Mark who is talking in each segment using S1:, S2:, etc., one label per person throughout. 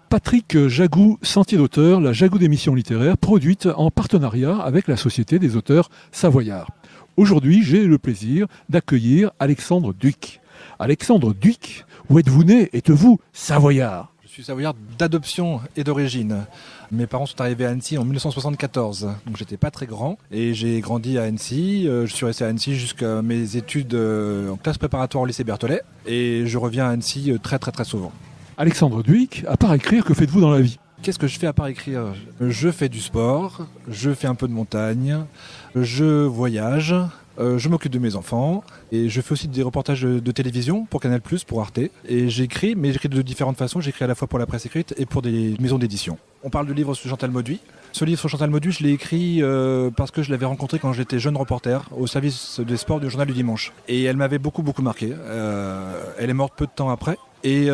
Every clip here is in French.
S1: Patrick Jagou, Sentier d'auteur, la Jagou d'émissions littéraires, produite en partenariat avec la Société des auteurs savoyards. Aujourd'hui, j'ai le plaisir d'accueillir Alexandre Duic. Alexandre Duic, où êtes-vous né? Êtes-vous savoyard?
S2: Je suis savoyard d'adoption et d'origine. Mes parents sont arrivés à Annecy en 1974, donc j'étais pas très grand et j'ai grandi à Annecy. Je suis resté à Annecy jusqu'à mes études en classe préparatoire au lycée Berthollet et je reviens à Annecy très souvent.
S1: Alexandre Duic, à part écrire, que faites-vous dans la vie?
S2: Qu'est-ce que je fais à part écrire? Je fais du sport, je fais un peu de montagne, je voyage, je m'occupe de mes enfants et je fais aussi des reportages de télévision pour Canal+, pour Arte. Et j'écris, mais j'écris de différentes façons. J'écris à la fois pour la presse écrite et pour des maisons d'édition. On parle du livre sur Chantal Mauduit. Ce livre sur Chantal Mauduit, je l'ai écrit parce que je l'avais rencontrée quand j'étais jeune reporter au service des sports du Journal du Dimanche. Et elle m'avait beaucoup marqué. Elle est morte peu de temps après. Et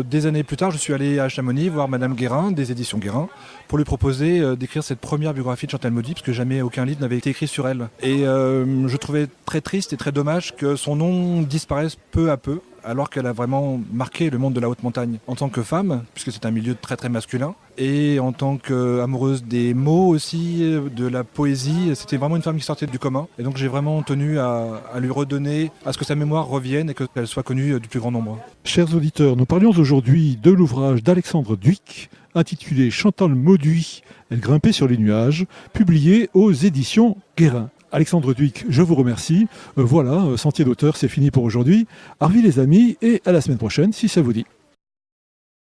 S2: des années plus tard, je suis allé à Chamonix voir Madame Guérin, des éditions Guérin, pour lui proposer d'écrire cette première biographie de Chantal Mauduit, parce que jamais aucun livre n'avait été écrit sur elle. Et je trouvais très triste et très dommage que son nom disparaisse peu à peu, alors qu'elle a vraiment marqué le monde de la haute montagne en tant que femme, puisque c'est un milieu très masculin, et en tant qu'amoureuse des mots aussi, de la poésie. C'était vraiment une femme qui sortait du commun. Et donc j'ai vraiment tenu à lui redonner, à ce que sa mémoire revienne et qu'elle soit connue du plus grand nombre.
S1: Chers auditeurs, nous parlions aujourd'hui de l'ouvrage d'Alexandre Duic, intitulé Chantal Mauduit, elle grimpait sur les nuages, publié aux éditions Guérin. Alexandre Duic, je vous remercie. Voilà, Sentier d'auteur, c'est fini pour aujourd'hui. Arvi les amis, et à la semaine prochaine, si ça vous dit.